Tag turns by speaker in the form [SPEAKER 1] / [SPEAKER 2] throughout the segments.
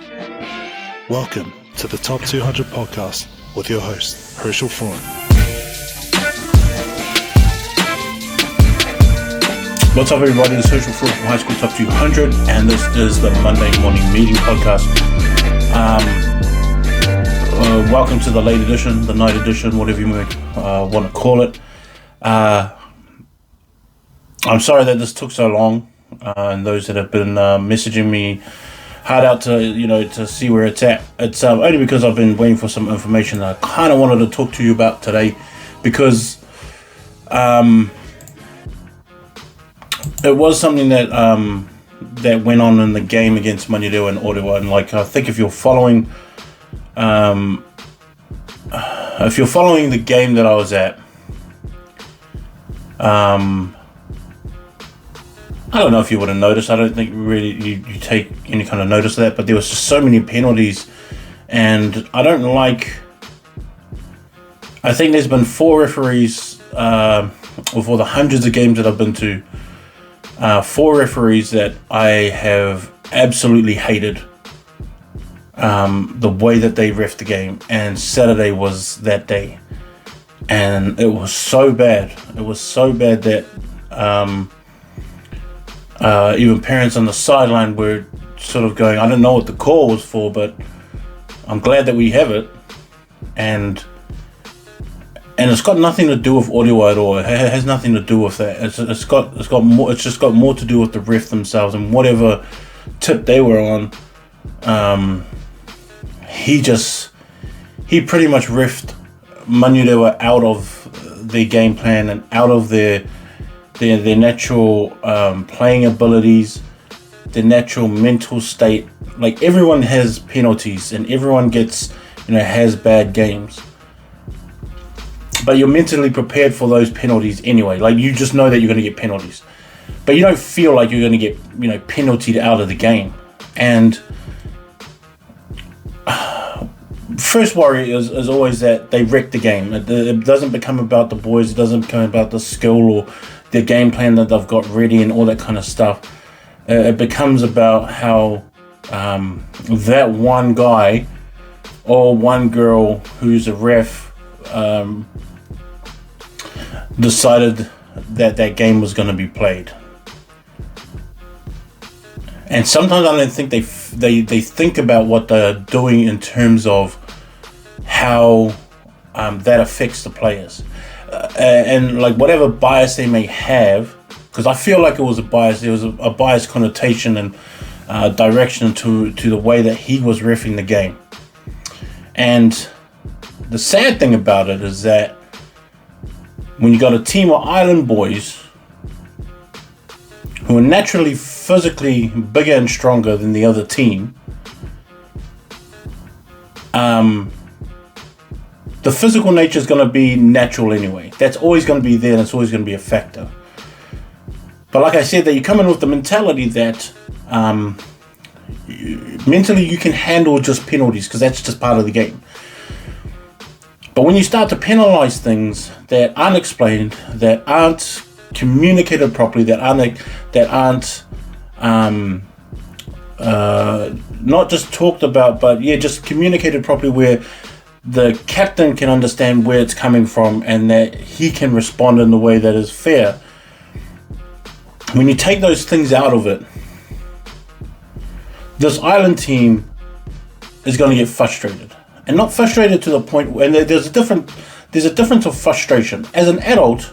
[SPEAKER 1] Welcome to the Top 200 podcast with your host, Herschel Foran.
[SPEAKER 2] What's up, everybody? This is Herschel Foran from High School Top 200, and this is the Monday Morning Meeting podcast. Welcome to the late edition, the night edition, whatever you might want to call it. I'm sorry that this took so long, and those that have been messaging me hard out to see where it's at. It's only because I've been waiting for some information that I kind of wanted to talk to you about today, because it was something that that went on in the game against Manurewa and Ottawa, and I think if you're following the game that I was at, I don't know if you would have noticed. I don't think really you take any kind of notice of that, but there was just so many penalties, and I think there's been 4 referees with all the hundreds of games that I've been to, 4 referees that I have absolutely hated the way that they ref the game, and Saturday was that day, and it was so bad. It was so bad that even parents on the sideline were sort of going, I don't know what the call was for, but I'm glad that we have it. And it's got nothing to do with Ottawa at all. It has nothing to do with that. It's just got more to do with the ref themselves, and whatever tip they were on. He pretty much reffed Manurewa out of their game plan and out of their natural playing abilities, their natural mental state. Like, everyone has penalties and everyone has bad games, but you're mentally prepared for those penalties anyway. Like, you just know that you're going to get penalties, but you don't feel like you're going to get penaltied out of the game. And first worry is always that they wreck the game. It doesn't become about the boys. It doesn't become about the skill or their game plan that they've got ready and all that kind of stuff. It becomes about how that one guy or one girl who's a ref decided that game was going to be played. And sometimes I don't think they think about what they're doing in terms of how that affects the players. And whatever bias they may have, because I feel like it was a bias. There was a biased connotation and direction to the way that he was reffing the game. And the sad thing about it is that when you got a team of island boys who are naturally physically bigger and stronger than the other team, the physical nature is going to be natural anyway. That's always going to be there, and it's always going to be a factor. But like I said, that you come in with the mentality that mentally you can handle just penalties, because that's just part of the game. But when you start to penalize things that aren't explained, that aren't communicated properly, that aren't not just talked about, but just communicated properly, where the captain can understand where it's coming from and that he can respond in the way that is fair. When you take those things out of it, this island team is going to get frustrated, and not frustrated to the point where there's a difference of frustration. As an adult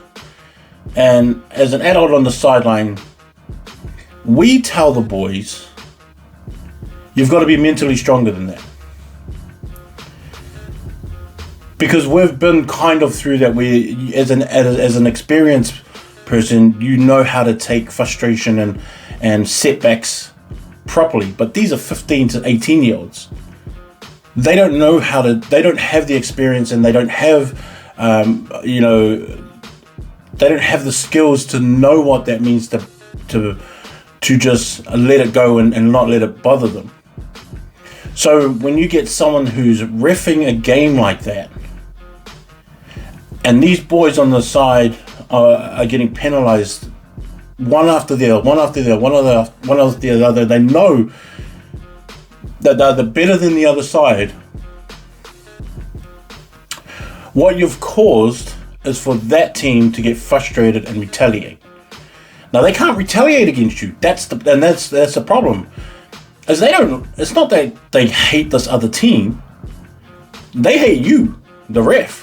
[SPEAKER 2] on the sideline, we tell the boys, you've got to be mentally stronger than that. Because we've been kind of through that. We, as an experienced person, you know how to take frustration and setbacks properly. But these are 15 to 18 year olds. They don't know how to. They don't have the experience, and they don't have, they don't have the skills to know what that means to just let it go and not let it bother them. So when you get someone who's reffing a game like that, and these boys on the side are getting penalized one after the other, one after the other, they know that they're better than the other side, what you've caused is for that team to get frustrated and retaliate. Now they can't retaliate against you. That's the problem. As they don't. It's not that they hate this other team. They hate you, the ref.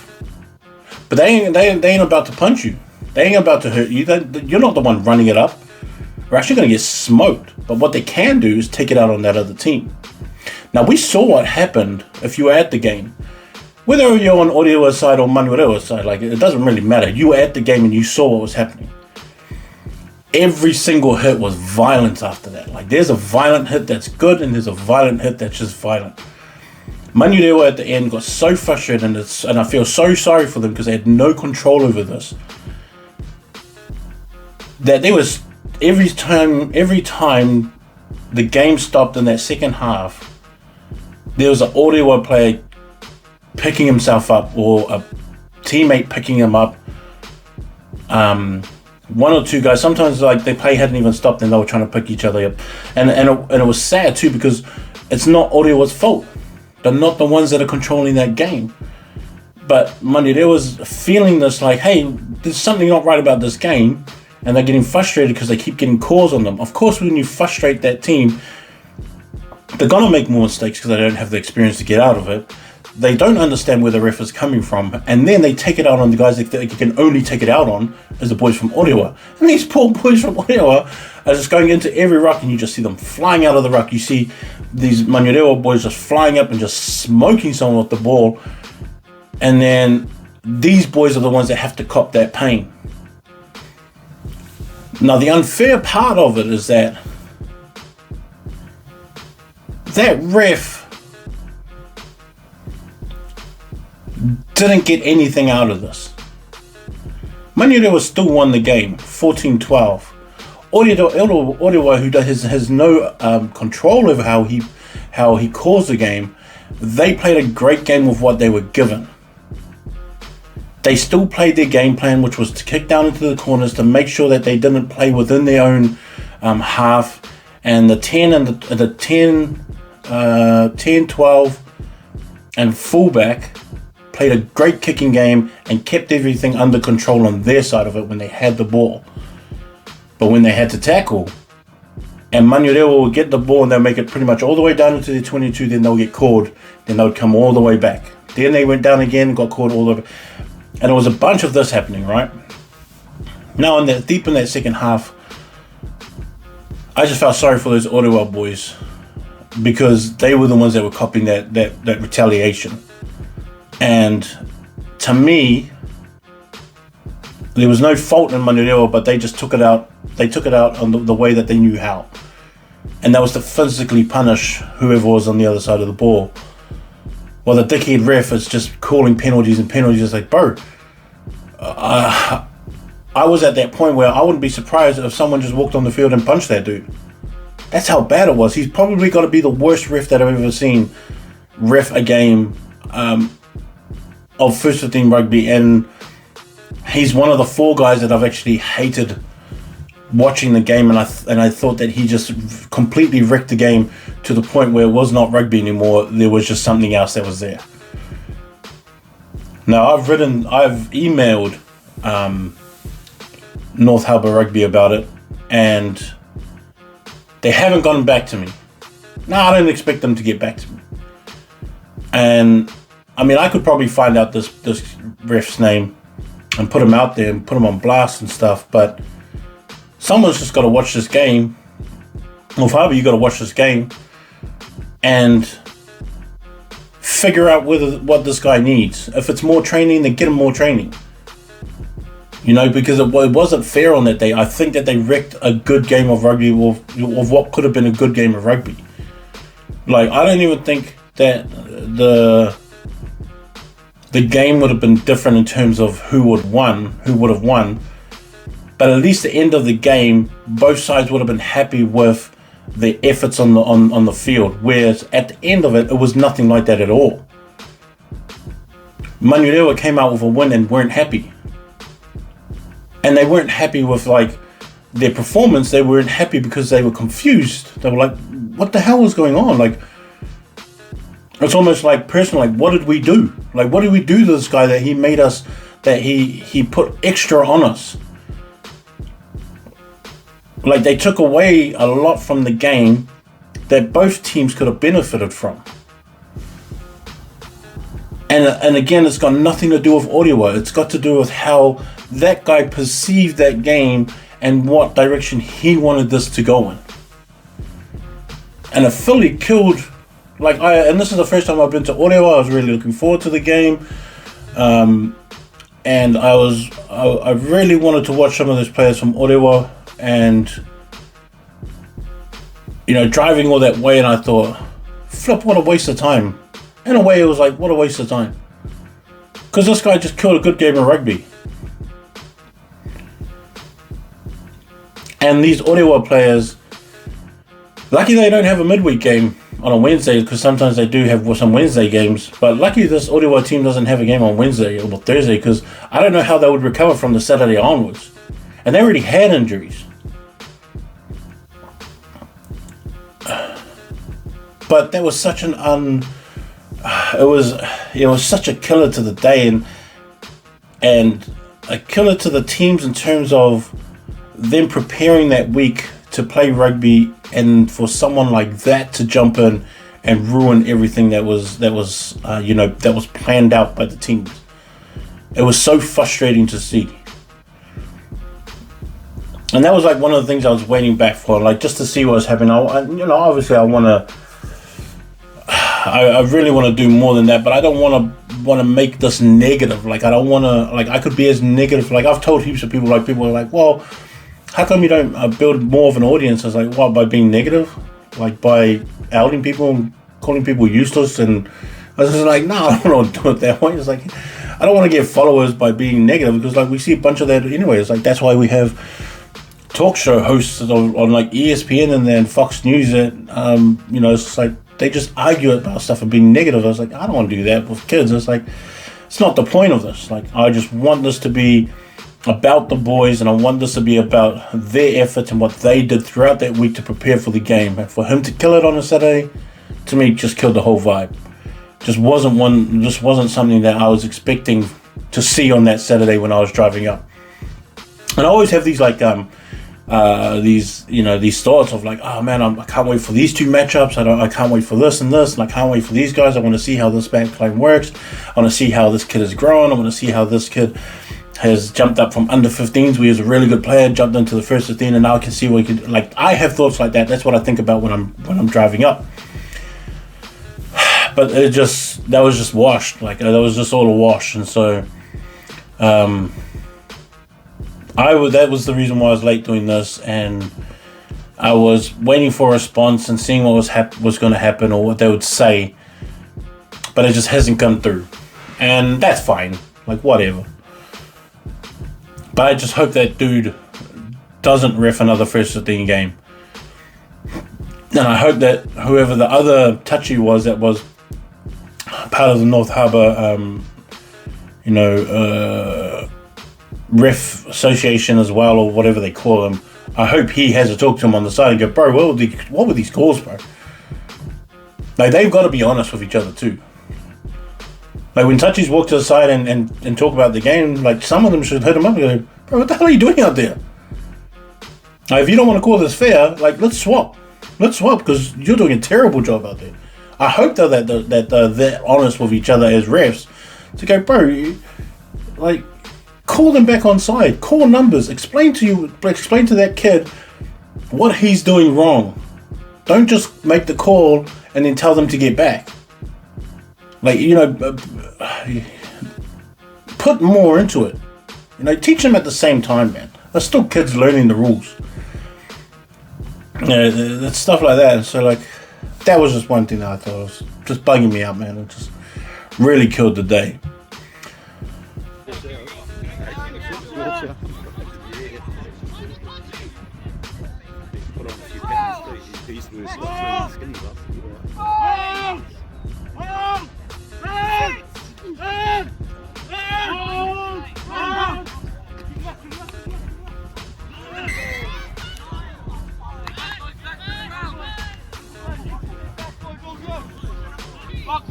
[SPEAKER 2] But they ain't about to punch you. They ain't about to hurt you. You're not the one running it up. We're actually going to get smoked. But what they can do is take it out on that other team. Now we saw what happened if you were at the game. Whether you're on Orewa side or Manurewa side, like, it doesn't really matter. You were at the game and you saw what was happening. Every single hit was violent after that. Like, there's a violent hit that's good and there's a violent hit that's just violent. Manurewa at the end got so frustrated, and I feel so sorry for them because they had no control over this. That there was every time the game stopped in that second half, there was an Orewa player picking himself up or a teammate picking him up. One or two guys, sometimes like the play hadn't even stopped and they were trying to pick each other up, and it was sad too because it's not Orewa's fault. They're not the ones that are controlling that game. But Manurewa's feeling this like, hey, there's something not right about this game, and they're getting frustrated because they keep getting calls on them. Of course, when you frustrate that team, they're gonna make more mistakes because they don't have the experience to get out of it. They don't understand where the ref is coming from, and then they take it out on the guys that they can only take it out on, as the boys from Orewa. And these poor boys from Orewa are just going into every ruck, and you just see them flying out of the ruck. You see these Manurewa boys just flying up and just smoking someone with the ball, and then these boys are the ones that have to cop that pain. Now, the unfair part of it is that ref didn't get anything out of this. Manurewa still won the game, 14-12. Orewa, who has no control over how he calls the game, they played a great game with what they were given. They still played their game plan, which was to kick down into the corners to make sure that they didn't play within their own half. And the 10 and the 10, 12 and fullback played a great kicking game and kept everything under control on their side of it when they had the ball. But when they had to tackle, and Manurewa would get the ball and they'll make it pretty much all the way down into their 22, then they'll get called, then they would come all the way back. Then they went down again and got called all the way. And there was a bunch of this happening, right? Now, deep in that second half, I just felt sorry for those Orewa boys because they were the ones that were copying that retaliation. And to me, there was no fault in Manurewa, but they just took it out. They took it out on the way that they knew how, and that was to physically punish whoever was on the other side of the ball. While the dickhead ref is just calling penalties and penalties. It's like, bro, I was at that point where I wouldn't be surprised if someone just walked on the field and punched that dude. That's how bad it was. He's probably got to be the worst ref that I've ever seen ref a game of First 15 rugby, and he's one of the 4 guys that I've actually hated watching the game, and I thought that he just completely wrecked the game to the point where it was not rugby anymore. There was just something else that was there. Now, I've emailed North Harbour Rugby about it, and they haven't gotten back to me. Now, I don't expect them to get back to me. And I mean, I could probably find out this ref's name and put him out there and put him on blast and stuff, but someone's just got to watch this game. North Harbour, you got to watch this game and figure out what this guy needs. If it's more training, then get him more training. You know, because it wasn't fair on that day. I think that they wrecked a good game of rugby, of what could have been a good game of rugby. Like, I don't even think that the game would have been different in terms of who would have won. But at least the end of the game, both sides would have been happy with the efforts on the field. Whereas at the end of it, it was nothing like that at all. Manurewa came out with a win and weren't happy. And they weren't happy with like their performance. They weren't happy because they were confused. They were like, what the hell was going on? Like, It's almost like personal, like, what did we do? Like, what did we do to this guy that he made us, that he put extra on us? Like, they took away a lot from the game that both teams could have benefited from. And again, it's got nothing to do with audio. It's got to do with how that guy perceived that game and what direction he wanted this to go in. And it fully killed, and this is the first time I've been to Orewa. I was really looking forward to the game. And I really wanted to watch some of those players from Orewa, and, you know, driving all that way, and I thought, flip, what a waste of time. In a way, it was like, what a waste of time. Because this guy just killed a good game of rugby. And these Orewa players, lucky they don't have a midweek game on a Wednesday, because sometimes they do have some Wednesday games. But lucky this Orewa team doesn't have a game on Wednesday or Thursday, because I don't know how they would recover from the Saturday onwards. And they already had injuries. But that was such it was such a killer to the day, and a killer to the teams in terms of them preparing that week to play rugby, and for someone like that to jump in and ruin everything that was planned out by the teams. It was so frustrating to see. And that was like one of the things I was waiting back for, like, just to see what was happening. Obviously I really want to do more than that, but I don't want to make this negative. Like, I don't want to, like, I could be as negative. Like, I've told heaps of people, like, people are like, well, how come you don't build more of an audience? I was like, what, by being negative? Like, by outing people and calling people useless? And I was just like, no, I don't want to do it that way. It's like, I don't want to get followers by being negative, because, like, we see a bunch of that anyway. It's like, that's why we have talk show hosts on like ESPN and then Fox News that, it's like, they just argue about stuff and being negative. I was like, I don't want to do that with kids. It's like, it's not the point of this. Like, I just want this to be about the boys, and I want this to be about their efforts and what they did throughout that week to prepare for the game. And for him to kill it on a Saturday, to me, just killed the whole vibe. Just wasn't something that I was expecting to see on that Saturday when I was driving up. And I always have these these thoughts of like, oh man, I can't wait for these two matchups. I can't wait for this and this, and I can't wait for these guys. I want to see how this backline works. I want to see how this kid has grown. I want to see how this kid has jumped up from under 15s, where he was a really good player, jumped into the first 15, and now I can see what he could. Like, I have thoughts like that. That's what I think about when I'm driving up. But that was just washed. Like, that was just all a wash, and so that was the reason why I was late doing this, and I was waiting for a response and seeing what was going to happen or what they would say, but it just hasn't come through, and that's fine. Like, whatever. But I just hope that dude doesn't ref another first 15 game, and I hope that whoever the other touchy was that was part of the North Harbour, ref association as well, or whatever they call them, I hope he has to talk to him on the side and go, bro, what were these calls, bro? Like, they've got to be honest with each other too. Like, when touchies walk to the side and talk about the game, like, some of them should hit him up and go, bro, what the hell are you doing out there? Like, if you don't want to call this fair, like, let's swap, because you're doing a terrible job out there. I hope though that they're honest with each other as refs to go, bro, like, call them back on side, call numbers, explain to that kid what he's doing wrong. Don't just make the call and then tell them to get back. Like, put more into it. Teach them at the same time, man. They're still kids learning the rules. That's stuff like that. So, like, that was just one thing that I thought was just bugging me out, man. It just really killed the day.
[SPEAKER 3] Box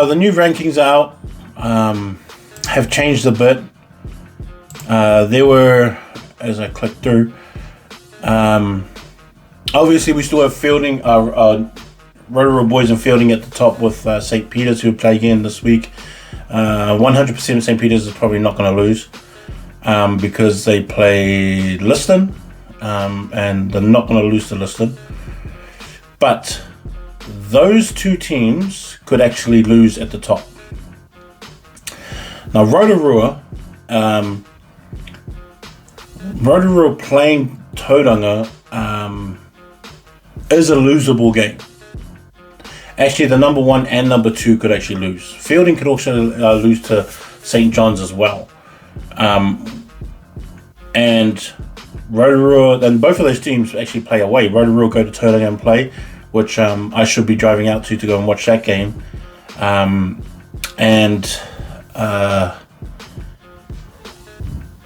[SPEAKER 2] The new rankings out have changed a bit. There were, as I click through, obviously we still have Feilding, Rotorua boys and Feilding at the top with St. Peter's, who play again this week. 100% St. Peter's is probably not going to lose because they play Liston, and they're not going to lose to Liston. But those two teams could actually lose at the top. Now Rotorua playing Tauranga is a losable game. Actually, the number 1 and number 2 could actually lose. Feilding could also lose to St. John's as well. And Rotorua, and both of those teams actually play away. Rotorua go to Tauranga and play, which I should be driving out to go and watch that game.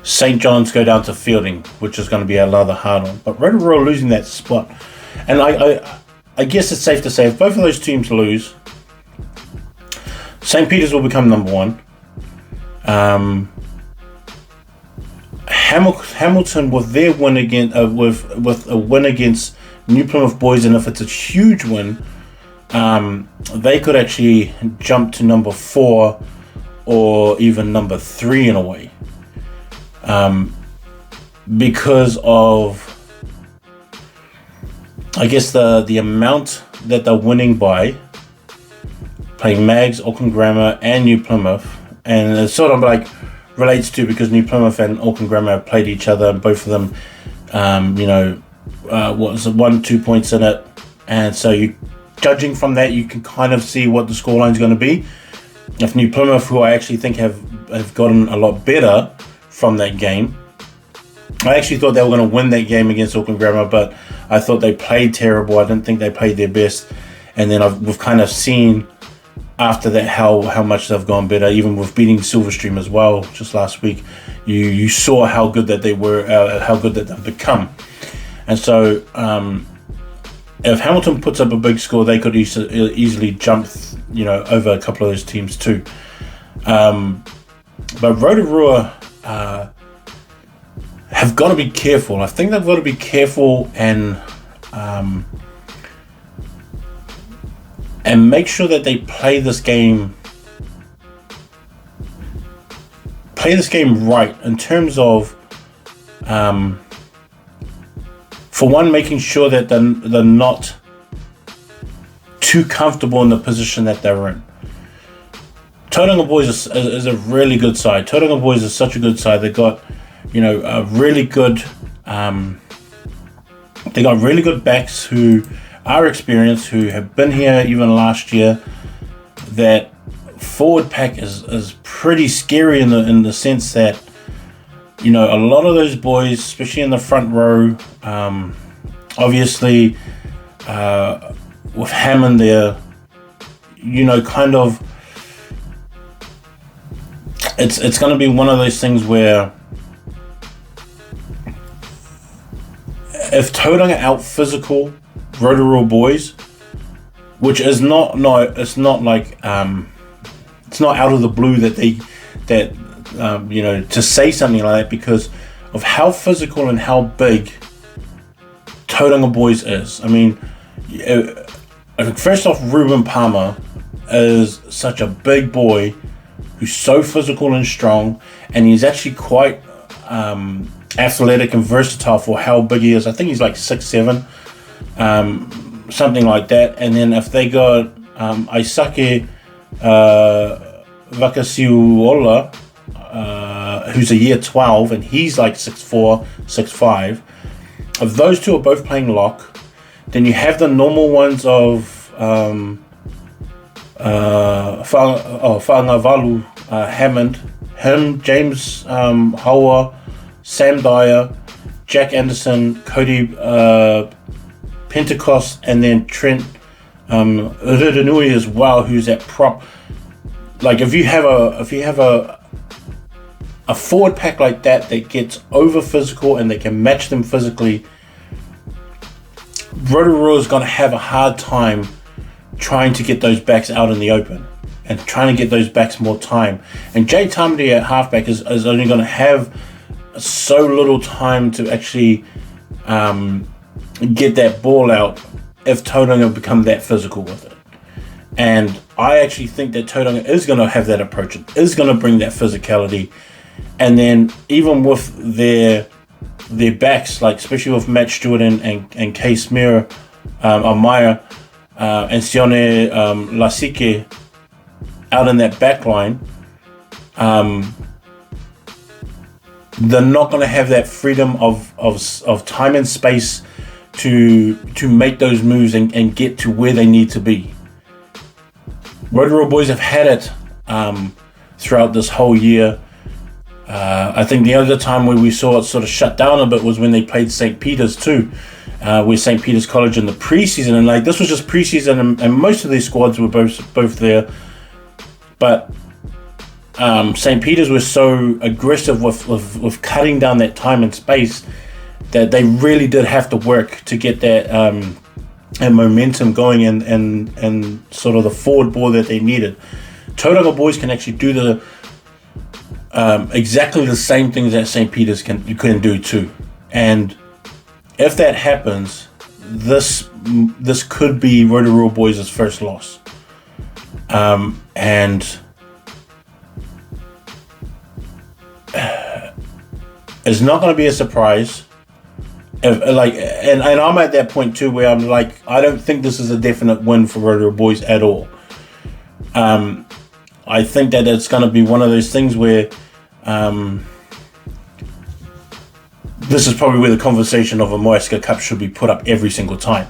[SPEAKER 2] St. John's go down to Feilding, which is going to be another hard one. But Rotorua losing that spot. And I guess it's safe to say if both of those teams lose, St. Peter's will become number 1. Hamilton with their win again, with a win against New Plymouth boys, and if it's a huge win, they could actually jump to number 4 or even number 3 in a way, because of, I guess, the amount that they're winning by playing Mags, Auckland Grammar and New Plymouth. And it sort of like relates to, because New Plymouth and Auckland Grammar have played each other, and both of them, 1-2 points in it. And so you, judging from that, you can kind of see what the scoreline is going to be. If New Plymouth, who I actually think have gotten a lot better from that game, I actually thought they were going to win that game against Auckland Grammar, but I thought they played terrible. I didn't think they played their best. And then we've kind of seen after that how much they've gone better, even with beating Silverstream as well just last week. You saw how good that they were, how good that they've become. And so if Hamilton puts up a big score, they could easily jump over a couple of those teams too. But Rotorua have got to be careful. I think they've got to be careful and make sure that they play this game right, in terms of for one, making sure that they're not too comfortable in the position that they're in. Tauranga boys is a really good side. Tauranga boys is such a good side. They've got a really good they got really good backs who are experienced, who have been here even last year. That forward pack is pretty scary in the sense that a lot of those boys, especially in the front row, obviously with Hammond there, kind of it's going to be one of those things where if Tauranga out physical Rotorua boys, which is not it's not like it's not out of the blue to say something like that, because of how physical and how big Tauranga boys is. I mean, first off, Ruben Palmer is such a big boy who's so physical and strong, and he's actually quite athletic and versatile for how big he is. I think he's like 6'7", something like that. And then if they got Isake Vakasiuola, who's a year 12, and he's like 6'4", 6'5". If those two are both playing lock, then you have the normal ones of Whaangavalu, Hammond, James Howard, Sam Dyer, Jack Anderson, Cody Pentecost, and then Trent Rudanui as well, who's at prop. Like if you have a forward pack like that gets over physical and they can match them physically, Rotorua is going to have a hard time trying to get those backs out in the open and trying to get those backs more time. And Jay Tamati at halfback is only going to have so little time to actually get that ball out if Tauranga become that physical with it. And I actually think that Tauranga is going to have that approach. It is going to bring that physicality. And then even with their backs, like especially with Matt Stewart and Kay Smear, Amaya, and Sione Lasike out in that back line, they're not going to have that freedom of time and space to make those moves and get to where they need to be. Rotorua boys have had it throughout this whole year. I think the other time where we saw it sort of shut down a bit was when they played St. Peter's too, with St. Peter's College in the preseason, and like this was just preseason, and most of these squads were both there, but St. Peter's was so aggressive with cutting down that time and space that they really did have to work to get that and momentum going and sort of the forward ball that they needed. Tauranga boys can actually do the exactly the same things that St. Peter's can do too. And if that happens, this could be Rotorua boys' first loss. And it's not going to be a surprise. And I'm at that point too where I'm like, I don't think this is a definite win for Rotorua boys at all. I think that it's going to be one of those things where this is probably where the conversation of a Moeska Cup should be put up every single time,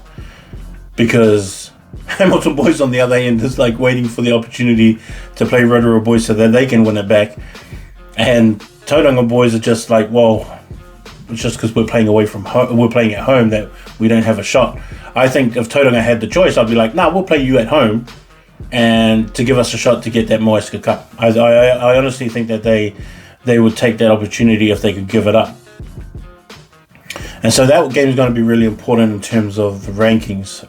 [SPEAKER 2] because Hamilton boys on the other end is like waiting for the opportunity to play Rotorua boys so that they can win it back, and Tauranga boys are just like, well, it's just because we're playing away from home, we're playing at home, that we don't have a shot. I think if Tauranga had the choice, I'd be like, nah, we'll play you at home, and to give us a shot to get that Moeska Cup. I honestly think that they would take that opportunity if they could give it up. And so that game is going to be really important in terms of the rankings.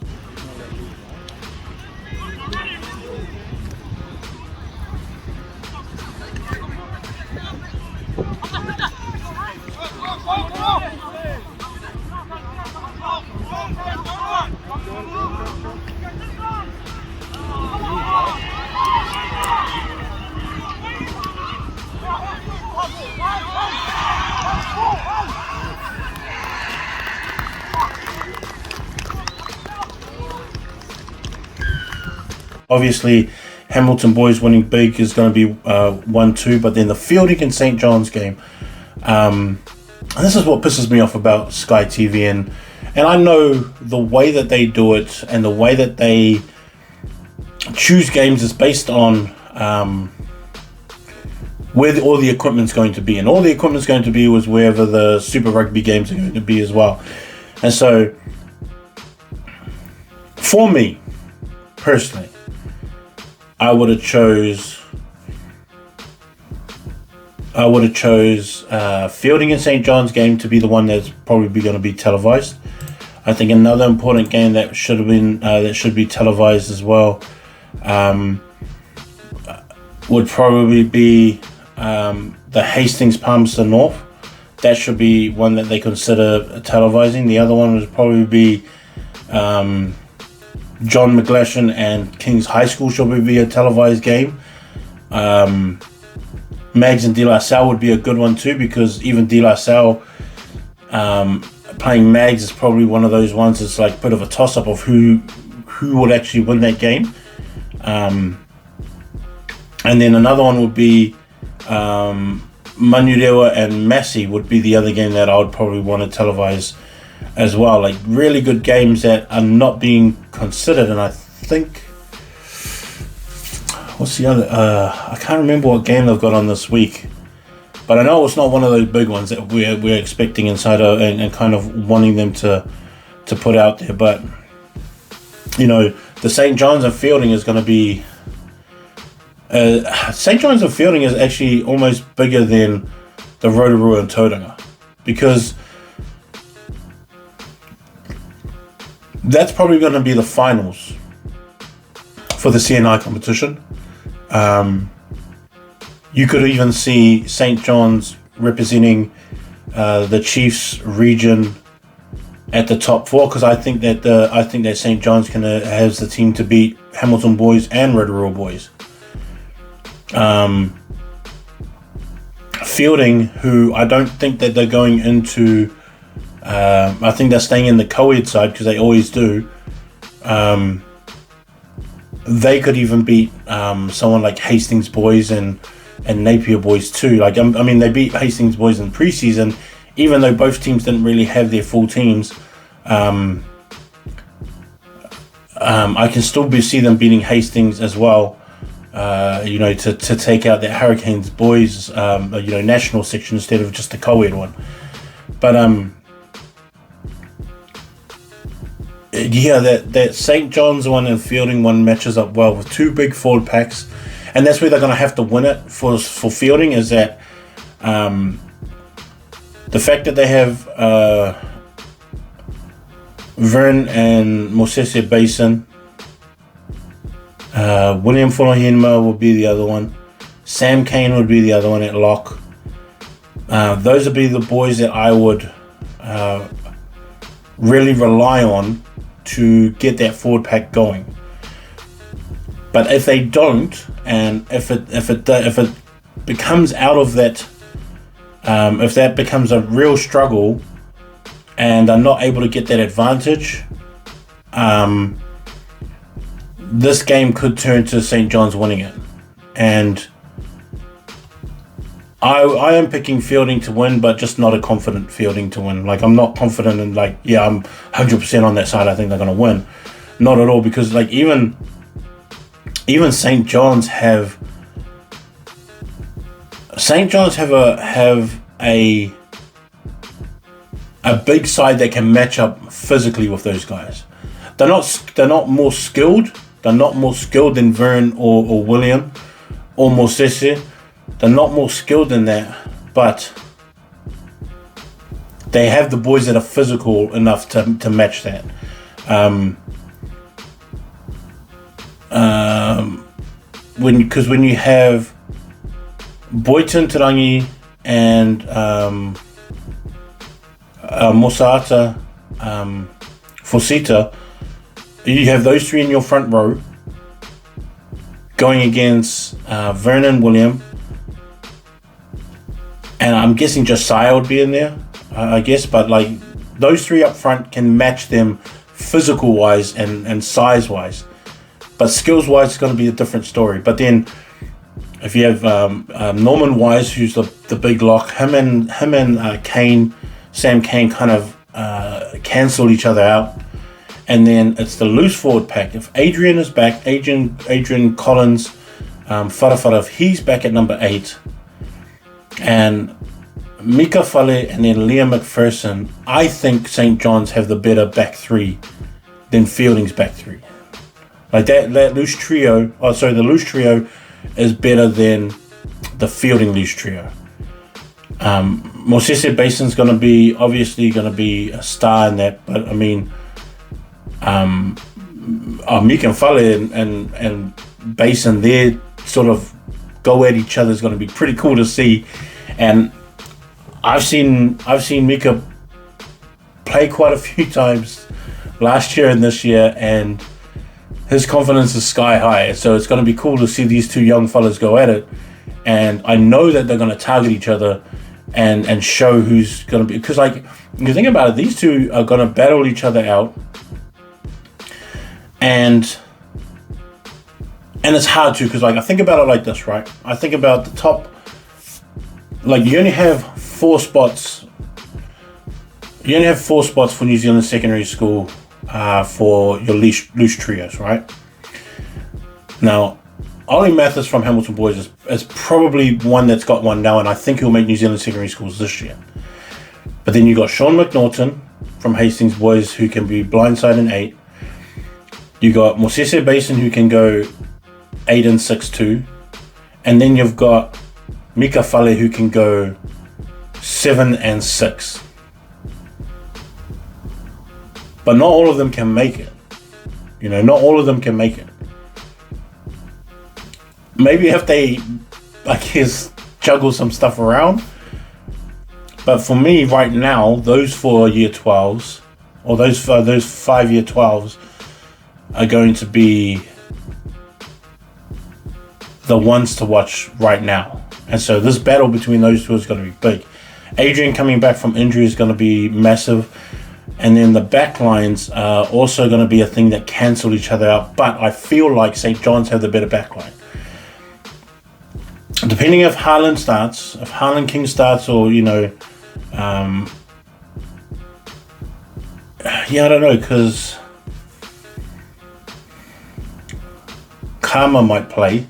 [SPEAKER 2] Obviously, Hamilton boys winning big is going to be 1-2, but then the Feilding and St. John's game. And this is what pisses me off about Sky TV, and I know the way that they do it and the way that they choose games is based on where all the equipment's going to be, and all the equipment's going to be was wherever the Super Rugby games are going to be as well. And so, for me personally, I would have chose Feilding and St. John's game to be the one that's probably going to be televised. I think another important game that should be televised as well would probably be the Hastings Palmerston North. That should be one that they consider televising. The other one would probably be John McGlashan and King's High School should be a televised game. Mags and De La Salle would be a good one too, because even De La Salle playing Mags is probably one of those ones that's like a bit of a toss-up of who would actually win that game. And then another one would be Manurewa and Massey would be the other game that I would probably want to televise as well. Like really good games that are not being considered. And I think, what's the other? I can't remember what game they've got on this week. But I know it's not one of those big ones that we're expecting inside and kind of wanting them to put out there. But, you know, the St. John's and Feilding is going to be... St. John's and Feilding is actually almost bigger than the Rotorua and Tauranga, because that's probably going to be the finals for the CNI competition. You could even see St. John's representing the Chiefs region at the top four, because I think that St. John's has the team to beat Hamilton boys and Rotorua boys. Feilding, who I don't think that they're going into, I think they're staying in the co-ed side because they always do. They could even beat someone like Hastings boys and Napier boys too. Like I mean, they beat Hastings boys in preseason, even though both teams didn't really have their full teams. I can still see them beating Hastings as well. You know, to take out that Hurricanes boys, national section instead of just the co-ed one. But yeah, that St. John's one and Feilding one matches up well with two big forward packs, and that's where they're going to have to win it for Feilding. Is that the fact that they have Vern and Mosese Basin. William Folohinma would be the other one. Sam Kane would be the other one at lock. Those would be the boys that I would really rely on to get that forward pack going. But if they don't, and if it becomes out of that, if that becomes a real struggle, and are not able to get that advantage, this game could turn to St. John's winning it. And I am picking Feilding to win, but just not a confident Feilding to win. Like, I'm not confident in, like, yeah, I'm 100% on that side. I think they're going to win. Not at all, because, like, even St. John's have a big side that can match up physically with those guys. They're not more skilled. They're not more skilled than Vern or William or Mosese. They're not more skilled than that, but they have the boys that are physical enough to match that. When you have Boyton Tarangi and Mosata Fosita, you have those three in your front row going against Vernon William, and I'm guessing Josiah would be in there, I guess, but like those three up front can match them physical wise and size wise, but skills wise it's going to be a different story. But then if you have Norman Wise, who's the big lock, him and Kane, Sam Kane kind of cancel each other out. And then it's the loose forward pack. If Adrian is back, Adrian Collins, Farafara, if he's back at number 8, and Mika Fale and then Liam McPherson, I think St. John's have the better back three than Feilding's back three. Like that loose trio, the loose trio is better than the Feilding loose trio. Mosese Basin's obviously going to be a star in that, but I mean, Mika and Fale and Basin, they sort of go at each other is going to be pretty cool to see. And I've seen Mika play quite a few times last year and this year, and his confidence is sky high. So it's going to be cool to see these two young fellas go at it. And I know that they're going to target each other and show who's going to be, because like you think about it, these two are going to battle each other out. And And it's hard to, because like I think about it like this, right? I think about the top, like you only have 4 spots. You only have 4 spots for New Zealand secondary school for your loose trios, right? Now, Ollie Mathis from Hamilton Boys is probably one that's got one now, and I think he'll make New Zealand secondary schools this year. But then you got Sean McNaughton from Hastings Boys, who can be blindside in 8. You got Mosese Basin, who can go 8 and 6 too. And then you've got Mika Fale, who can go 7 and 6. But not all of them can make it. You know, not all of them can make it. Maybe if they, I guess, juggle some stuff around. But for me, right now, those 4 year 12s, or those 5 year 12s, are going to be the ones to watch right now. And so this battle between those two is going to be big. Adrian coming back from injury is going to be massive. And then the back lines are also going to be a thing that cancel each other out. But I feel like St. John's have the better back line. Depending if Harlan starts, if Harlan King starts, or, you know, yeah, I don't know, because Karma might play.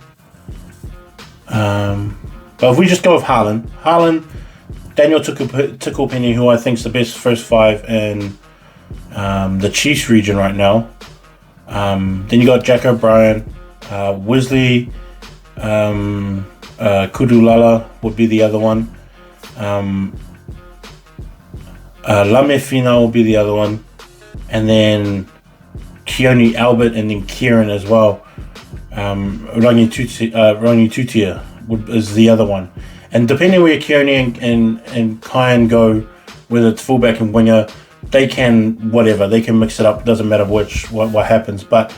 [SPEAKER 2] But if we just go with Harlan, Daniel Ticklepenny, who I think is the best first 5 in the Chiefs region right now. Then you got Jack O'Brien, Wesley, Kudulala would be the other one. Lame Fina will be the other one. And then Keone Albert, and then Kieran as well. Rangi Tutia is the other one. And depending where Keone and Kyan go, whether it's fullback and winger, they can mix it up. Doesn't matter what happens. But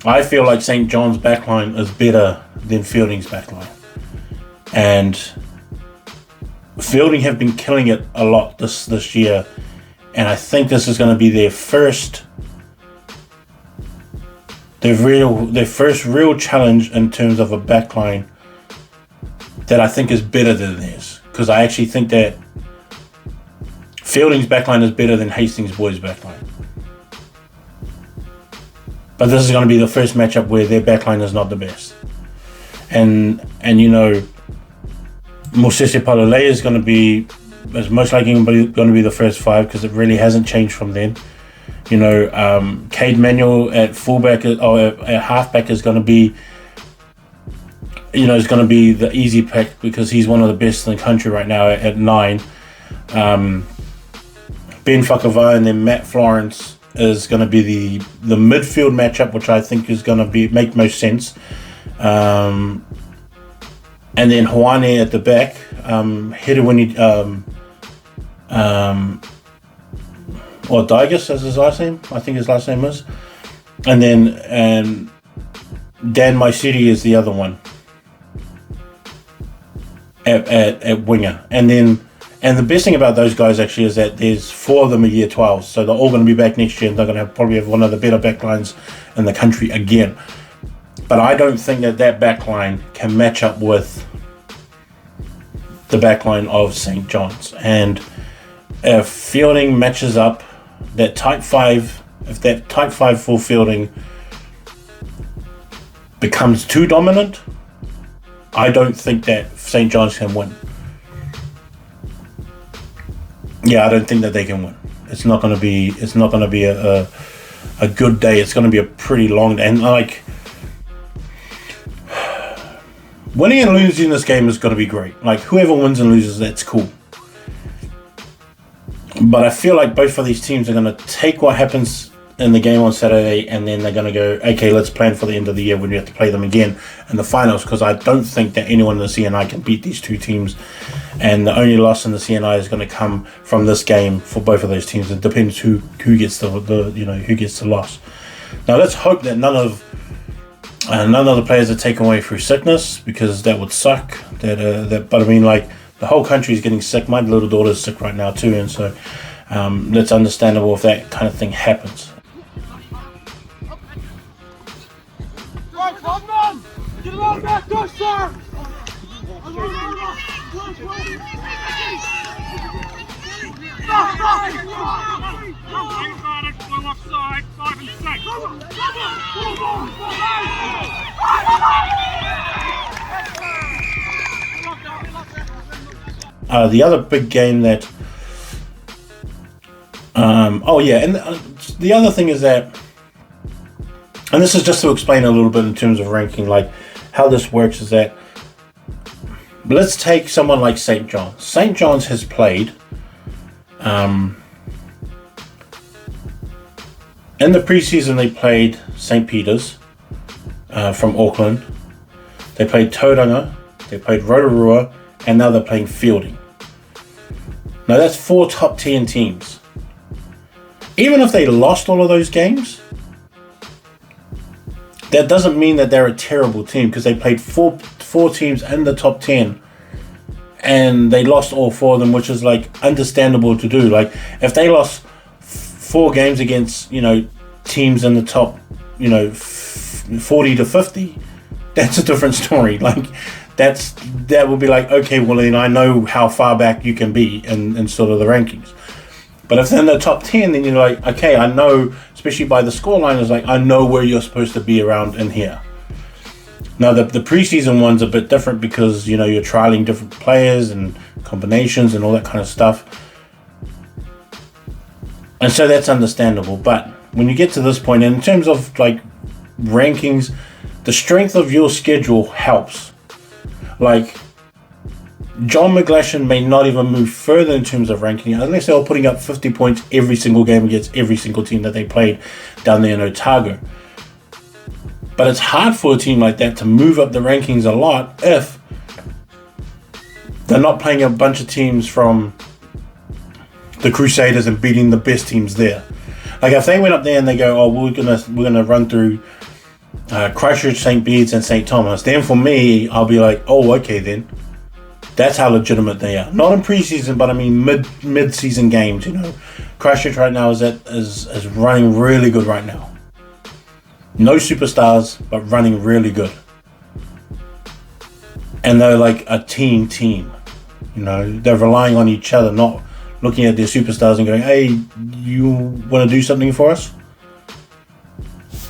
[SPEAKER 2] I feel like St. John's backline is better than Feilding's backline. And Feilding have been killing it a lot this year. And I think this is going to be their first real challenge in terms of a backline that I think is better than theirs. Because I actually think that Feilding's backline is better than Hastings Boys' backline. But this is going to be the first matchup where their backline is not the best. And you know, Mosese Palolei is most likely going to be the first 5, because it really hasn't changed from then. You know, Cade Manuel at fullback or at halfback is going to be, you know, is going to be the easy pick, because he's one of the best in the country right now at 9. Ben Whakawā and then Matt Florence is going to be the midfield matchup, which I think is going to make most sense. And then Hoane at the back, Hedewini, or Digas as his last name, I think his last name is. And then Dan Maisiri is the other one at winger. And the best thing about those guys actually is that there's 4 of them are year 12, so they're all going to be back next year, and they're going to probably have one of the better backlines in the country again. But I don't think that backline can match up with the backline of St. John's. And if Feilding matches up that type 5, if that type 5 for Feilding becomes too dominant, I don't think that St. John's can win. Yeah, I don't think that they can win. It's not going to be a good day. It's going to be a pretty long day. And like, winning and losing this game is going to be great. Like, whoever wins and loses, that's cool. But I feel like both of these teams are going to take what happens in the game on Saturday, and then they're going to go, okay, let's plan for the end of the year when we have to play them again in the finals, because I don't think that anyone in the CNI can beat these two teams. And the only loss in the CNI is going to come from this game for both of those teams. It depends who gets who gets the loss. Now let's hope that none of the players are taken away through sickness, because that would suck. But I mean, like, the whole country is getting sick. My little daughter's sick right now too, and so that's understandable if that kind of thing happens. The other big game that the other thing is that, and this is just to explain a little bit in terms of ranking, like how this works is that, let's take someone like St. John's. St. John's has played in the preseason. They played St. Peter's from Auckland. They played Tauranga, they played Rotorua, and now they're playing Feilding. Now that's 4 top 10 teams. Even if they lost all of those games, that doesn't mean that they're a terrible team, because they played four teams in the top 10 and they lost all 4 of them, which is like understandable to do. Like if they lost 4 games against, teams in the top, 40 to 50, that's a different story. Like that would be like, okay, well then I know how far back you can be in sort of the rankings. But if they're in the top 10, then you're like, okay, I know, especially by the scoreline, is like, I know where you're supposed to be around in here. Now, the preseason one's a bit different because, you're trialing different players and combinations and all that kind of stuff. And so that's understandable. But when you get to this point, in terms of like rankings, the strength of your schedule helps. Like, John McGlashan may not even move further in terms of ranking unless they were putting up 50 points every single game against every single team that they played down there in Otago. But it's hard for a team like that to move up the rankings a lot if they're not playing a bunch of teams from the Crusaders and beating the best teams there. Like if they went up there and they go, oh, we're gonna run through Christchurch, St. Bede's and St. Thomas, then for me, I'll be like, oh, okay then. That's how legitimate they are. Not in preseason, but I mean mid-season games. Christchurch right now is running really good right now. No superstars, but running really good. And they're like a team. They're relying on each other, not looking at their superstars and going, "Hey, you want to do something for us?"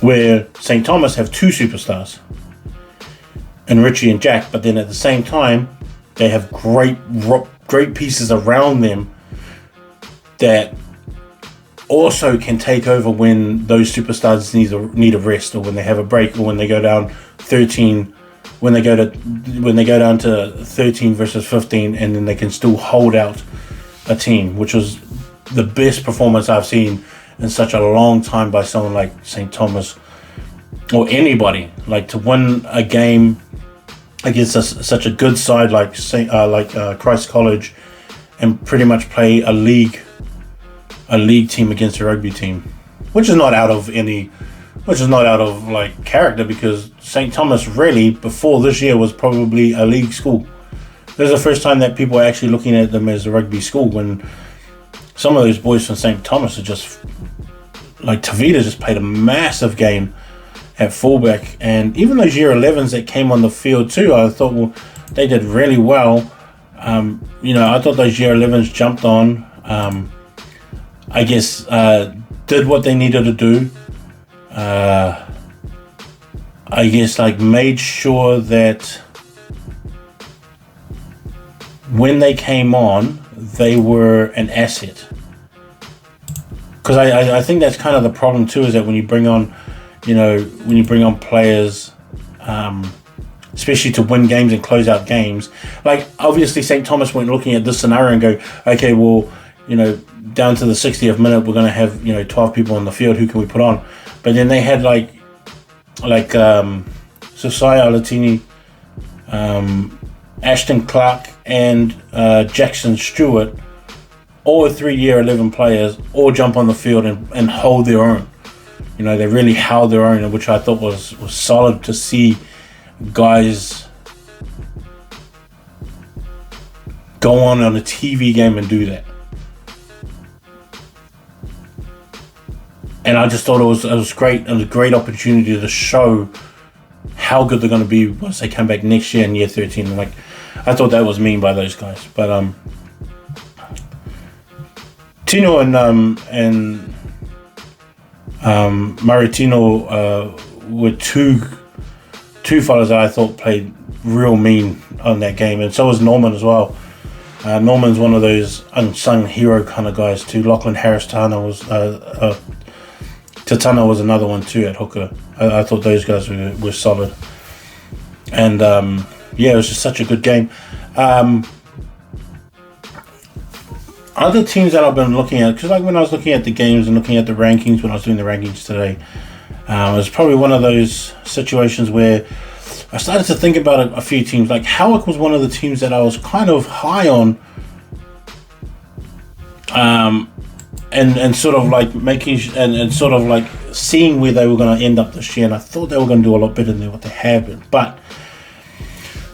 [SPEAKER 2] Where St. Thomas have 2 superstars, and Richie and Jack, but then at the same time, they have great pieces around them that also can take over when those superstars need a rest, or when they have a break, or when they go down 13, when they go down to 13 versus 15, and then they can still hold out a team, which was the best performance I've seen in such a long time by someone like St. Thomas or anybody. Like to win a game against such a good side like Christ College, and pretty much play a league team against a rugby team, which is not out of like character, because St. Thomas really before this year was probably a league school. This is the first time that people are actually looking at them as a rugby school, when some of those boys from St. Thomas are just like, Tavita just played a massive game at fullback, and even those year 11s that came on the field too, I thought, well, they did really well. I thought those year 11s jumped on, I guess, did what they needed to do. I guess like made sure that when they came on, they were an asset. Because I think that's kind of the problem too, is that when you bring on players, especially to win games and close out games, like obviously St. Thomas weren't looking at this scenario and go, okay, well, down to the 60th minute, we're going to have 12 people on the field. Who can we put on? But then they had like Sosai Alatini, Ashton Clark, and Jackson Stewart, all 3 year 11 players, all jump on the field and hold their own. They really held their own, which I thought was solid to see guys go on a TV game and do that. And I just thought it was great, and a great opportunity to show how good they're going to be once they come back next year in year 13. Like, I thought that was mean by those guys. But Tino and Maritino were two fellas that I thought played real mean on that game, and so was Norman as well. Norman's one of those unsung hero kind of guys too. Lachlan Harris-Tana was Tatana was another one too at hooker. I thought those guys were solid, and it was just such a good game. Other teams that I've been looking at, because like when I was looking at the games and looking at the rankings when I was doing the rankings today, it was probably one of those situations where I started to think about a few teams. Like Howick was one of the teams that I was kind of high on, and sort of like making and sort of like seeing where they were going to end up this year. And I thought they were going to do a lot better than what they have been, but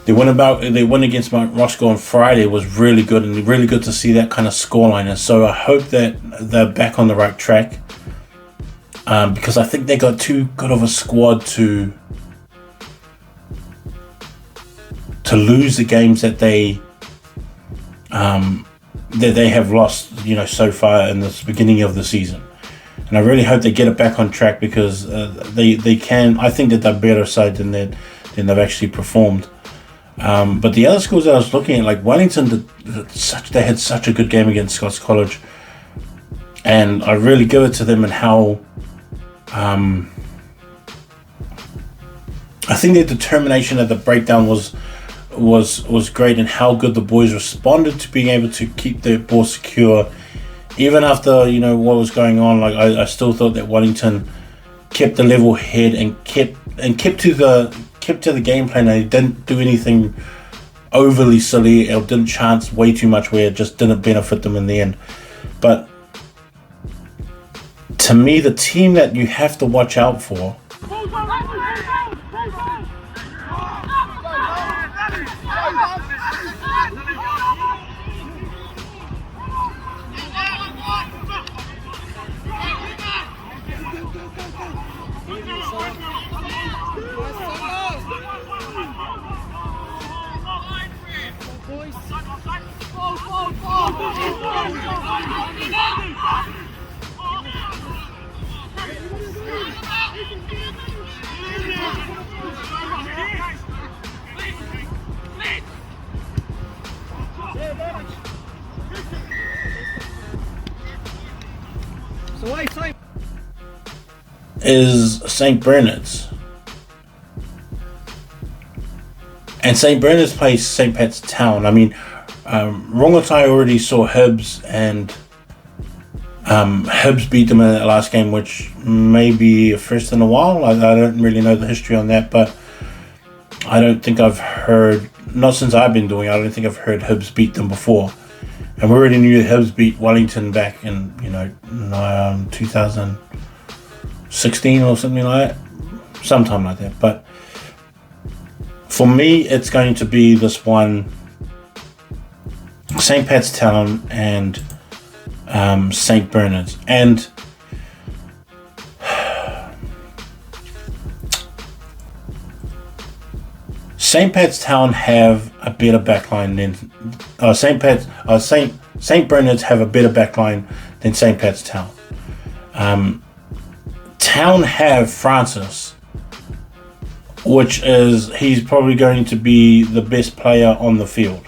[SPEAKER 2] they went against Mount Roscoe on Friday was really good, and really good to see that kind of scoreline. And so I hope that they're back on the right track, because I think they got too good of a squad to lose the games that they have lost, so far in this beginning of the season. And I really hope they get it back on track, because they can. I think that they're a better side than they've actually performed. But the other schools that I was looking at, like Wellington, they had such a good game against Scots College, and I really give it to them and how I think their determination at the breakdown was great, and how good the boys responded to being able to keep their ball secure, even after what was going on. Like I still thought that Wellington kept the level head and kept to the game plan. They didn't do anything overly silly or didn't chance way too much where it just didn't benefit them in the end. But to me, the team that you have to watch out for is St. Bernard's. And St. Bernard's plays St. Pat's Town. I mean, Rongotai already saw Hibs, and Hibs beat them in that last game, which may be a first in a while. I don't really know the history on that, but I don't think I've heard, not since I've been doing it, I don't think I've heard Hibs beat them before. And we already knew that Hibs beat Wellington back in 2016 or something like that, sometime like that. But for me, it's going to be this one, St. Pat's Town and St. Bernard's. And St. Pat's Town have a better backline than St. Bernard's have a better backline than St. Pat's Town. Town have Francis, which is, he's probably going to be the best player on the field.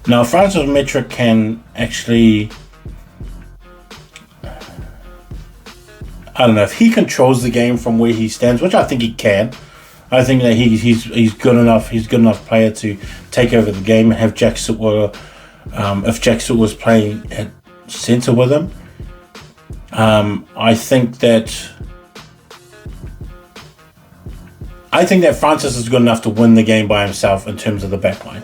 [SPEAKER 2] Now, Francis Metric can actually, I don't know, if he controls the game from where he stands, which I think he can. I think that he's good enough. He's a good enough player to take over the game and have Jack Sitwa, if Jack Sitwa was playing at centre with him. I think that Francis is good enough to win the game by himself in terms of the backline.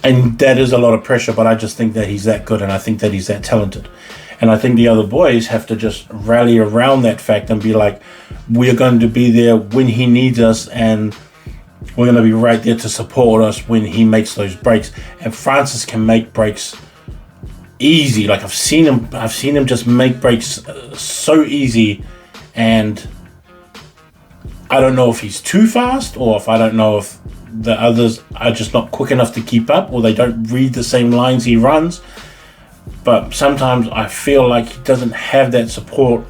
[SPEAKER 2] And that is a lot of pressure, but I just think that he's that good, and I think that he's that talented. And I think the other boys have to just rally around that fact and be like, we're going to be there when he needs us, and we're going to be right there to support us when he makes those breaks. And Francis can make breaks easy. Like I've seen him just make breaks so easy, and I don't know if he's too fast, or if I don't know if the others are just not quick enough to keep up, or they don't read the same lines he runs. But sometimes I feel like he doesn't have that support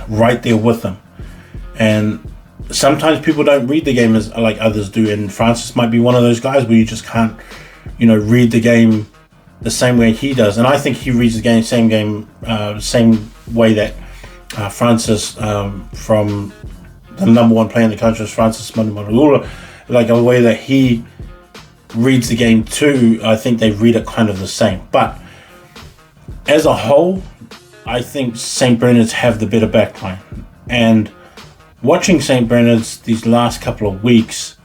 [SPEAKER 2] right there with him. And sometimes people don't read the game as like others do, and Francis might be one of those guys where you just can't, read the game the same way he does. And I think he reads the game same way that Francis from the number one player in the country is Francis Manumalula, like a way that he reads the game too. I think they read it kind of the same. But as a whole, I think St. Bernard's have the better backline. And watching St. Bernard's these last couple of weeks,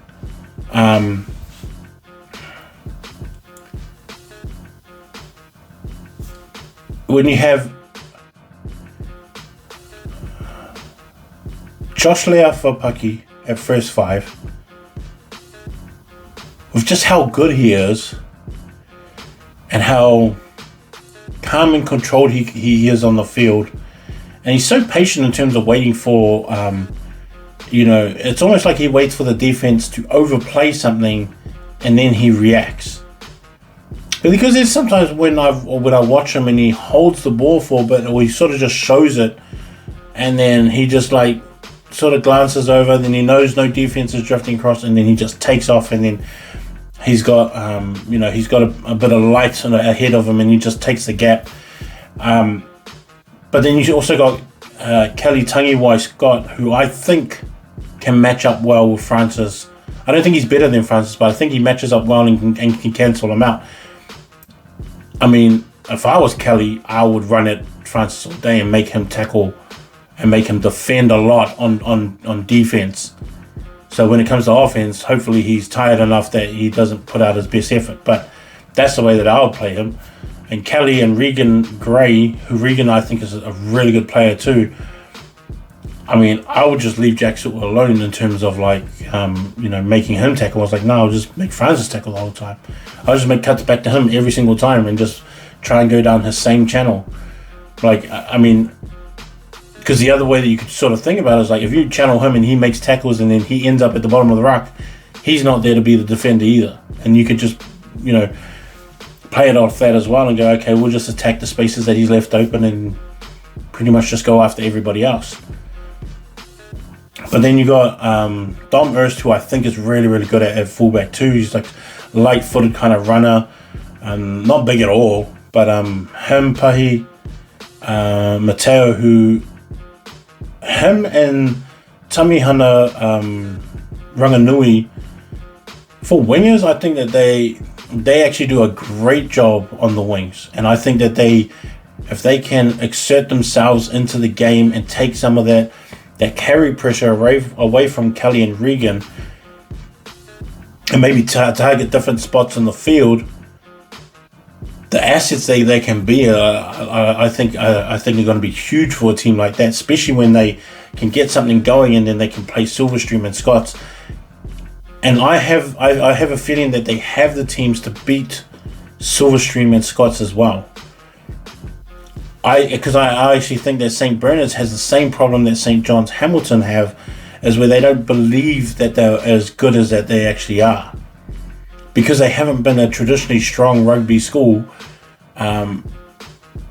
[SPEAKER 2] when you have Josh Leafapaki at first five, with just how good he is and how calm and controlled he is on the field, and he's so patient in terms of waiting for, it's almost like he waits for the defense to overplay something and then he reacts. But because there's sometimes when I watch him and he holds the ball for a bit, or he sort of just shows it, and then he just like sort of glances over, then he knows no defense is drifting across, and then he just takes off, and then he's got he's got a bit of light ahead of him, and he just takes the gap. But then you also got Kelly Tangiwai-Scott, who I think can match up well with Francis. I don't think he's better than Francis, but I think he matches up well and can cancel him out. I mean, if I was Kelly, I would run at Francis all day and make him tackle and make him defend a lot on defense. So when it comes to offense, hopefully he's tired enough that he doesn't put out his best effort. But that's the way that I would play him. And Kelly and Regan Gray, who Regan I think is a really good player too. I mean, I would just leave Jack Sitwell alone in terms of like, making him tackle. I was like, no, I'll just make Francis tackle the whole time. I'll just make cuts back to him every single time and just try and go down his same channel. Like, I mean, because the other way that you could sort of think about it is like, if you channel him and he makes tackles and then he ends up at the bottom of the ruck, he's not there to be the defender either. And you could just, play it off that as well and go, okay, we'll just attack the spaces that he's left open and pretty much just go after everybody else. But then you got Dom Erst, who I think is really, really good at fullback too. He's like light-footed kind of runner, not big at all. But him, Pahi, Mateo, him and Tamihana Ranganui, for wingers, I think that they actually do a great job on the wings. And I think that if they can exert themselves into the game and take some of that carry pressure away from Kelly and Regan, and maybe target different spots in the field, the assets they can be, I think are going to be huge for a team like that, especially when they can get something going and then they can play Silverstream and Scots. And I have a feeling that they have the teams to beat Silverstream and Scots as well. Because I actually think that St. Bernard's has the same problem that St. John's Hamilton have, is where they don't believe that they're as good as that they actually are. Because they haven't been a traditionally strong rugby school,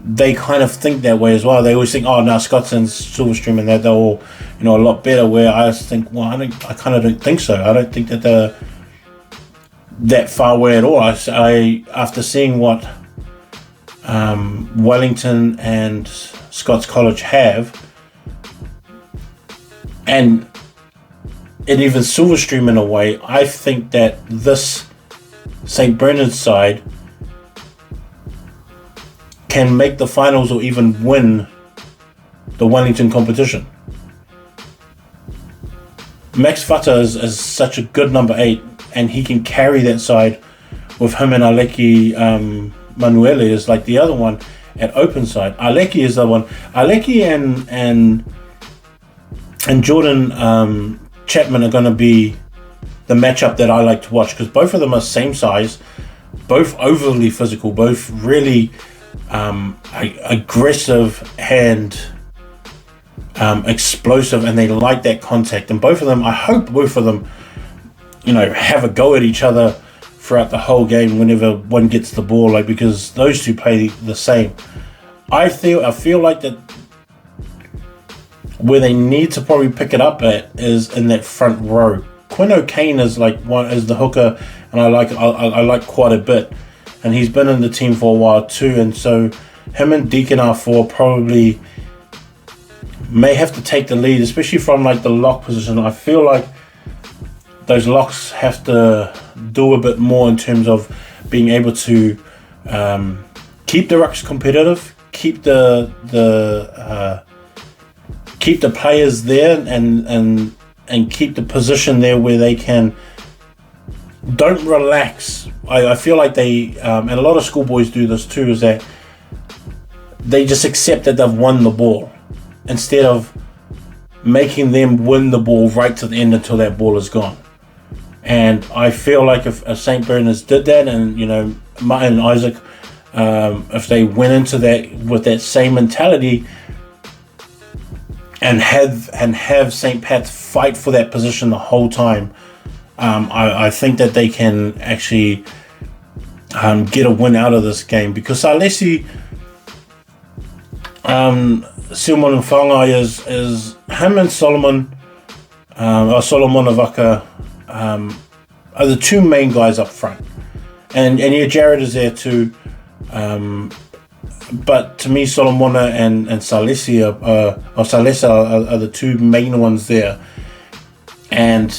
[SPEAKER 2] they kind of think that way as well. They always think, oh, now Scots and Silverstream and that they're all, a lot better. Where I just think, well, I kind of don't think so. I don't think that they're that far away at all. I after seeing what Wellington and Scots College have, and even Silverstream in a way, I think that this St. Bernard's side can make the finals or even win the Wellington competition. Max Fata is such a good number 8, and he can carry that side with him and Aleki Manuele is like the other one at open side. Aleki is the one. Aleki and Jordan Chapman are going to be the matchup that I like to watch, because both of them are same size, both overly physical, both really aggressive and explosive, and they like that contact. And both of them, I hope both of them, have a go at each other throughout the whole game whenever one gets the ball, because those two play the same. I feel like that where they need to probably pick it up at is in that front row. Quinn O'Kane is the hooker, and I like quite a bit, and he's been in the team for a while too, and so him and Deacon R4 probably may have to take the lead, especially from the lock position. I feel like those locks have to do a bit more in terms of being able to keep the rucks competitive, keep the players there, and keep the position there where they don't relax. I feel like they and a lot of schoolboys do this too, is that they just accept that they've won the ball instead of making them win the ball right to the end until that ball is gone. And I feel like if St. Bernard's did that, and Martin and Isaac, if they went into that with that same mentality and have St. Pat's fight for that position the whole time, I think that they can actually get a win out of this game, because Salesi, Simon and Whangai is him and Solomon Avaka are the two main guys up front, and yeah, Jared is there too, but to me Solomona and Salesi are the two main ones there. And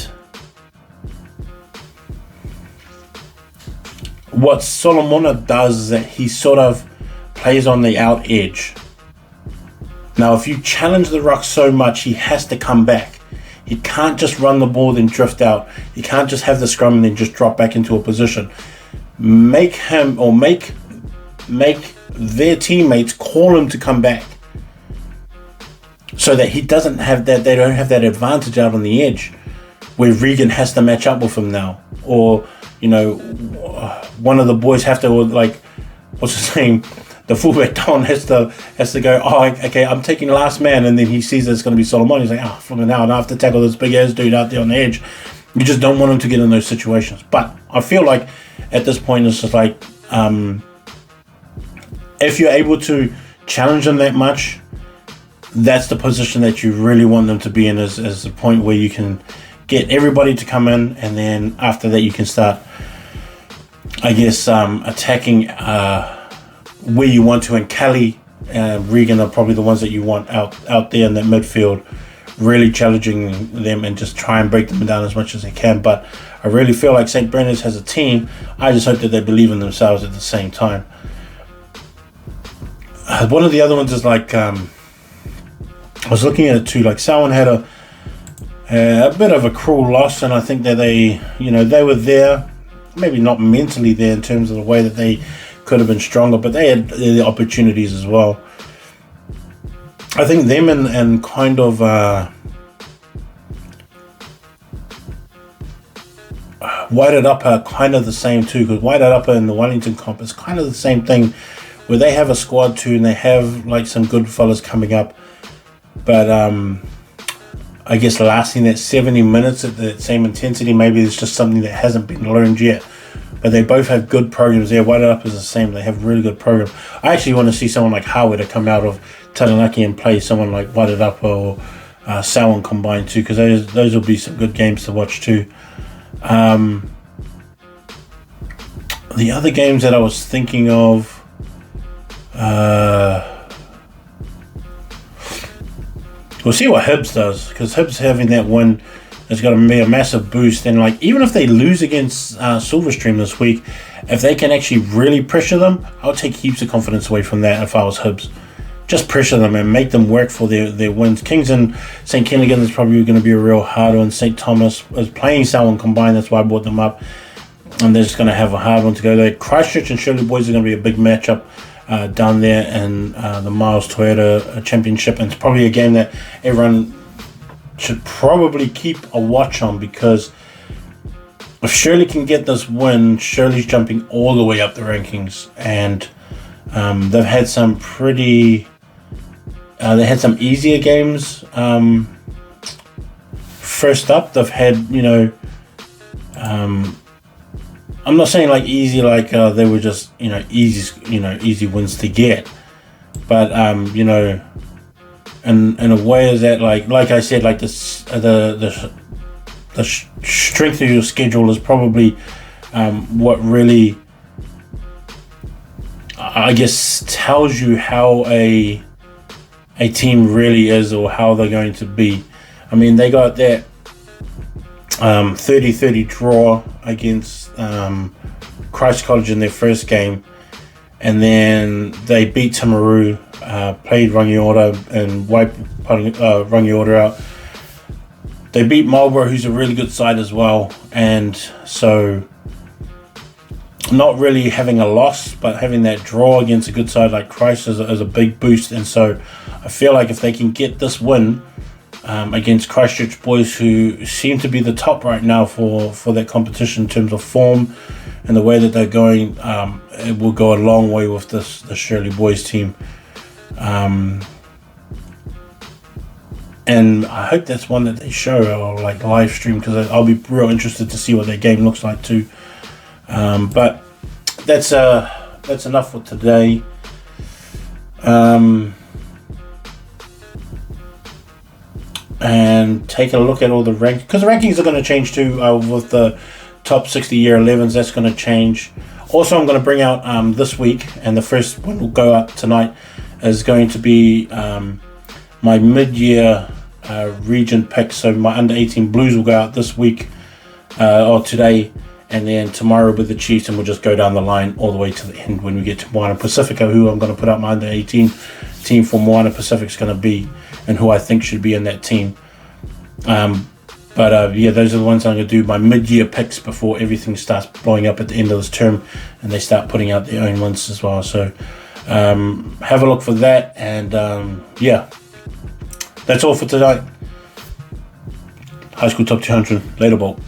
[SPEAKER 2] what Solomona does is that he sort of plays on the out edge. Now, if you challenge the ruck so much, he has to come back. He can't just run the ball then drift out. He can't just have the scrum and then just drop back into a position. Make him, or make their teammates call him to come back, so that he doesn't have that. They don't have that advantage out on the edge, where Regan has to match up with him now, or one of the boys have to, or what's his name? The fullback Don has to go, okay, I'm taking the last man, and then he sees that it's going to be Solomon. He's like, from now I have to tackle this big ass dude out there on the edge. You just don't want him to get in those situations. But I feel like at this point it's just if you're able to challenge them that much, that's the position that you really want them to be in, as the point where you can get everybody to come in, and then after that you can start, I guess, attacking where you want to. And Kelly and Regan are probably the ones that you want out there in that midfield, really challenging them and just try and break them down as much as they can. But I really feel like St. Bernard's has a team. I just hope that they believe in themselves at the same time. One of the other ones is I was looking at it too, Samhain had a bit of a cruel loss, and I think that they were there, maybe not mentally there in terms of the way that they could have been stronger, but they had the opportunities as well. I think them and kind of Whited Upper are kind of the same too, because Whited Upper in the Wellington comp is kind of the same thing, where they have a squad too, and they have some good fellas coming up, but I guess lasting that 70 minutes at the same intensity, maybe it's just something that hasn't been learned yet. But they both have good programs there. Whited Up is the same. They have really good programs. I actually want to see someone like Howard to come out of Taranaki and play someone like Whited Up or Samhain combined too, because those will be some good games to watch too. The other games that I was thinking of, we'll see what Hibs does, because Hibs having that win has got to be a massive boost. And even if they lose against Silverstream this week, if they can actually really pressure them, I'll take heaps of confidence away from that if I was Hibs. Just pressure them and make them work for their wins. Kings and St. Kennigan is probably going to be a real hard one. St. Thomas is playing Samhain combined, that's why I brought them up. And they're just going to have a hard one to go there. Christchurch and Shirley Boys are going to be a big matchup down there in the Miles Toyota Championship. And it's probably a game that everyone should probably keep a watch on, because if Shirley can get this win, Shirley's jumping all the way up the rankings, and they've had some pretty They had some easier games. First up, they've had, I'm not saying like easy, like they were just easy wins to get, but in a way is that like I said, like the strength of your schedule is probably what really, I guess, tells you how a team really is, or how they're going to be. I mean, they got that 30-30 draw against Christ College in their first game, and then they beat Timaru, played Rangiora and wiped Rangiora out. They beat Marlborough, who's a really good side as well, and so not really having a loss, but having that draw against a good side like Christ is a big boost. And so I feel like if they can get this win against Christchurch boys, who seem to be the top right now for that competition in terms of form and the way that they're going, it will go a long way with the Shirley boys team. And I hope that's one that they show or like live stream, because I'll be real interested to see what their game looks like too. But that's enough for today. And take a look at all the rankings, because the rankings are going to change too, with the top 60 year 11s. That's going to change. Also, I'm going to bring out this week, and the first one will go up tonight, is going to be my mid-year region picks. So my under 18 Blues will go out this week or today, and then tomorrow with the Chiefs, and we'll just go down the line all the way to the end when we get to Moana Pacifica, who I'm going to put out my under 18 team for Moana Pacific is going to be, and who I think should be in that team. But those are the ones I'm going to do my mid-year picks before everything starts blowing up at the end of this term and they start putting out their own ones as well. So have a look for that, and that's all for tonight. High School Top 200. Later, Bolt.